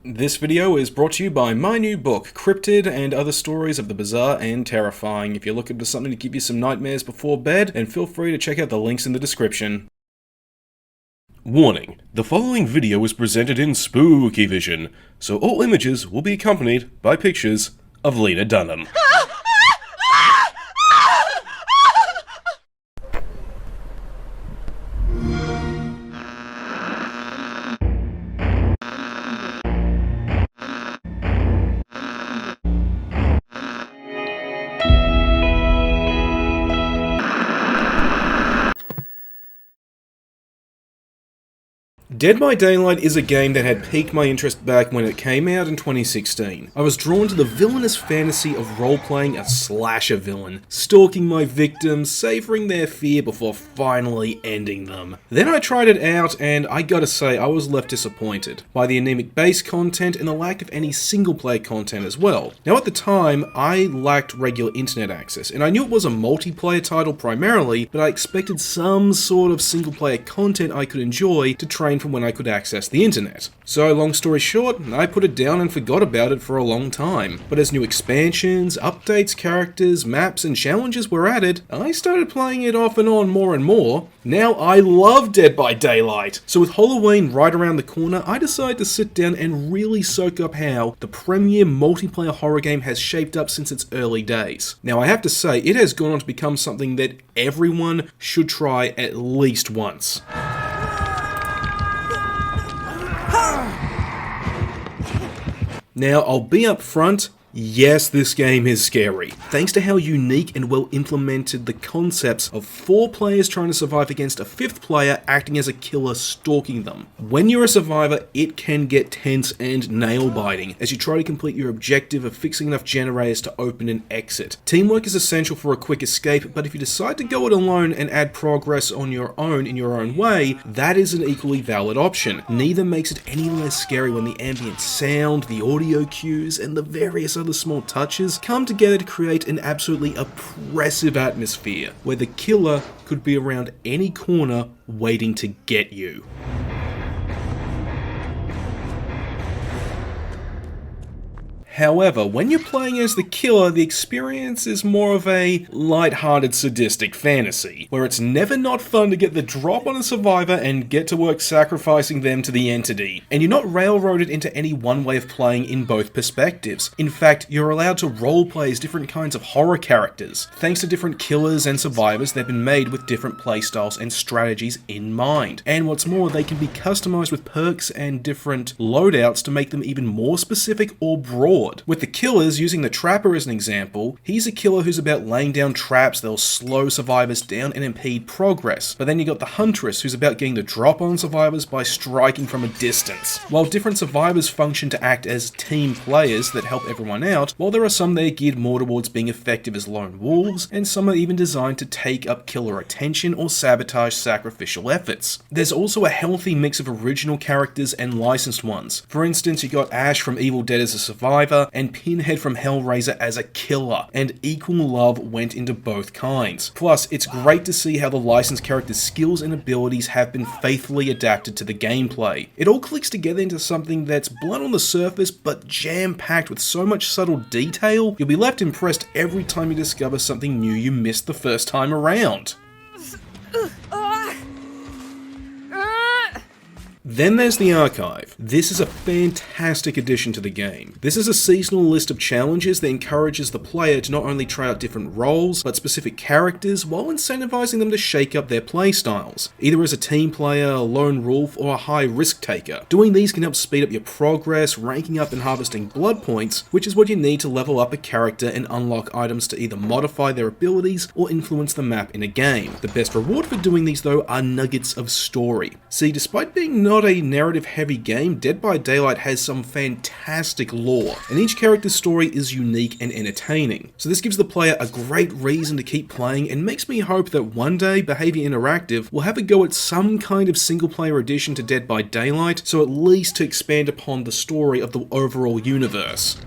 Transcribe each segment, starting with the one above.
This video is brought to you by my new book, Cryptid and Other Stories of the Bizarre and Terrifying. If you're looking for something to give you some nightmares before bed, then feel free to check out the links in the description. Warning, the following video is presented in spooky vision, so all images will be accompanied by pictures of Lena Dunham. Dead by Daylight is a game that had piqued my interest back when it came out in 2016. I was drawn to the villainous fantasy of role-playing a slasher villain, stalking my victims, savouring their fear before finally ending them. Then I tried it out, and I gotta say I was left disappointed by the anemic base content and the lack of any single-player content as well. Now at the time, I lacked regular internet access, and I knew it was a multiplayer title primarily, but I expected some sort of single-player content I could enjoy to train from when I could access the internet. So long story short, I put it down and forgot about it for a long time. But as new expansions, updates, characters, maps, and challenges were added, I started playing it off and on more and more. Now I love Dead by Daylight! So with Halloween right around the corner, I decided to sit down and really soak up how the premier multiplayer horror game has shaped up since its early days. Now I have to say, it has gone on to become something that everyone should try at least once. Now, I'll be upfront. Yes, this game is scary, thanks to how unique and well implemented the concepts of 4 players trying to survive against a 5th player acting as a killer stalking them. When you're a survivor, it can get tense and nail-biting as you try to complete your objective of fixing enough generators to open an exit. Teamwork is essential for a quick escape, but if you decide to go it alone and add progress on your own in your own way, that is an equally valid option. Neither makes it any less scary when the ambient sound, the audio cues, and the various other small touches come together to create an absolutely oppressive atmosphere, where the killer could be around any corner waiting to get you. However, when you're playing as the killer, the experience is more of a light-hearted sadistic fantasy, where it's never not fun to get the drop on a survivor and get to work sacrificing them to the entity. And you're not railroaded into any one way of playing in both perspectives. In fact, you're allowed to roleplay as different kinds of horror characters. Thanks to different killers and survivors, they've been made with different playstyles and strategies in mind. And what's more, they can be customized with perks and different loadouts to make them even more specific or broad. With the killers, using the Trapper as an example, he's a killer who's about laying down traps that'll slow survivors down and impede progress. But then you got the Huntress, who's about getting the drop on survivors by striking from a distance. While different survivors function to act as team players that help everyone out, while there are some that are geared more towards being effective as lone wolves, and some are even designed to take up killer attention or sabotage sacrificial efforts. There's also a healthy mix of original characters and licensed ones. For instance, you got Ash from Evil Dead as a survivor, and Pinhead from Hellraiser as a killer, and equal love went into both kinds. Plus, it's great to see how the licensed characters' skills and abilities have been faithfully adapted to the gameplay. It all clicks together into something that's blunt on the surface, but jam-packed with so much subtle detail, you'll be left impressed every time you discover something new you missed the first time around. Then there's the Archive. This is a fantastic addition to the game. This is a seasonal list of challenges that encourages the player to not only try out different roles, but specific characters, while incentivizing them to shake up their playstyles, either as a team player, a lone wolf, or a high risk taker. Doing these can help speed up your progress, ranking up and harvesting blood points, which is what you need to level up a character and unlock items to either modify their abilities or influence the map in a game. The best reward for doing these though are nuggets of story. See, despite being not a narrative-heavy game, Dead by Daylight has some fantastic lore, and each character's story is unique and entertaining. So this gives the player a great reason to keep playing and makes me hope that one day Behaviour Interactive will have a go at some kind of single-player addition to Dead by Daylight, so at least to expand upon the story of the overall universe.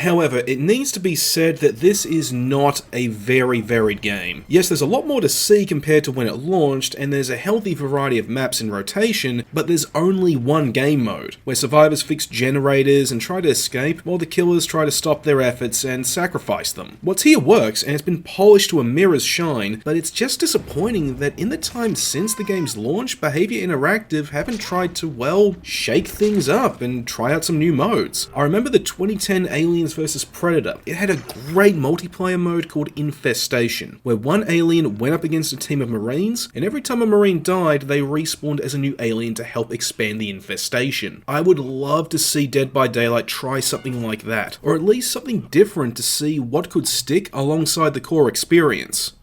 However, it needs to be said that this is not a very varied game. Yes, there's a lot more to see compared to when it launched, and there's a healthy variety of maps in rotation, but there's only one game mode, where survivors fix generators and try to escape, while the killers try to stop their efforts and sacrifice them. What's here works, and it's been polished to a mirror's shine, but it's just disappointing that in the time since the game's launch, Behaviour Interactive haven't tried to, well, shake things up and try out some new modes. I remember the 2010 Aliens vs Predator. It had a great multiplayer mode called Infestation, where one alien went up against a team of Marines, and every time a Marine died, they respawned as a new alien to help expand the infestation. I would love to see Dead by Daylight try something like that, or at least something different to see what could stick alongside the core experience.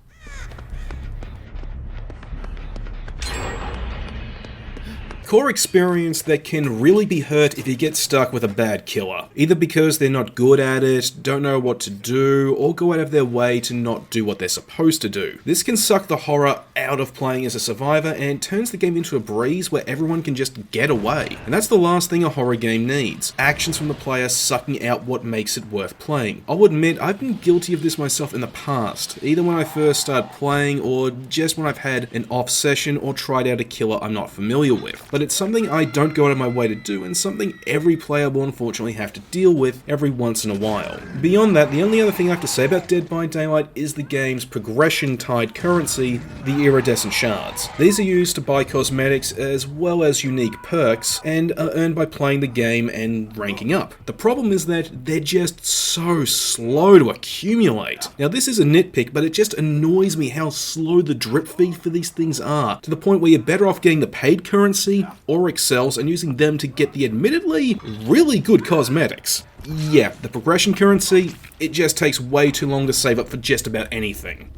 Core experience that can really be hurt if you get stuck with a bad killer, either because they're not good at it, don't know what to do, or go out of their way to not do what they're supposed to do. This can suck the horror out of playing as a survivor and turns the game into a breeze where everyone can just get away. And that's the last thing a horror game needs. Actions from the player sucking out what makes it worth playing. I'll admit, I've been guilty of this myself in the past, either when I first started playing or just when I've had an off session or tried out a killer I'm not familiar with. But it's something I don't go out of my way to do, and something every player will unfortunately have to deal with every once in a while. Beyond that, the only other thing I have to say about Dead by Daylight is the game's progression-tied currency, the iridescent shards. These are used to buy cosmetics as well as unique perks, and are earned by playing the game and ranking up. The problem is that they're just so slow to accumulate. Now this is a nitpick, but it just annoys me how slow the drip feed for these things are, to the point where you're better off getting the paid currency or excels and using them to get the admittedly really good cosmetics. Yeah, the progression currency, it just takes way too long to save up for just about anything.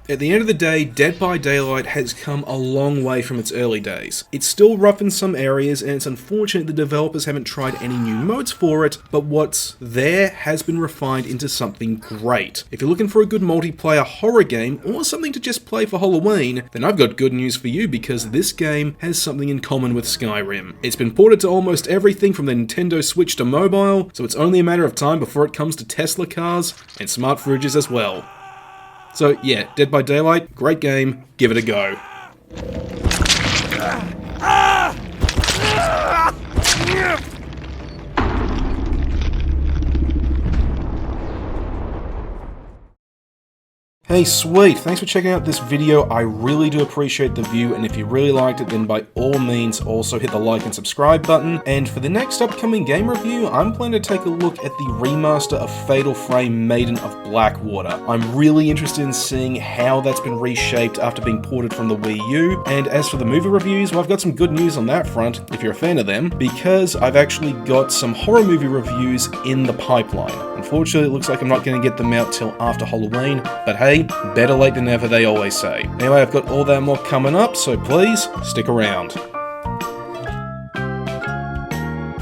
At the end of the day, Dead by Daylight has come a long way from its early days. It's still rough in some areas, and it's unfortunate the developers haven't tried any new modes for it, but what's there has been refined into something great. If you're looking for a good multiplayer horror game, or something to just play for Halloween, then I've got good news for you, because this game has something in common with Skyrim. It's been ported to almost everything from the Nintendo Switch to mobile, so it's only a matter of time before it comes to Tesla cars and smart fridges as well. So yeah, Dead by Daylight, great game, give it a go. Hey sweet, thanks for checking out this video. I really do appreciate the view, and if you really liked it, then by all means also hit the like and subscribe button. And for the next upcoming game review, I'm planning to take a look at the remaster of Fatal Frame Maiden of Blackwater. I'm really interested in seeing how that's been reshaped after being ported from the Wii U. And as for the movie reviews, well, I've got some good news on that front, if you're a fan of them, because I've actually got some horror movie reviews in the pipeline. Unfortunately, it looks like I'm not going to get them out till after Halloween, but hey, better late than never, they always say. Anyway, I've got all that more coming up, so please stick around.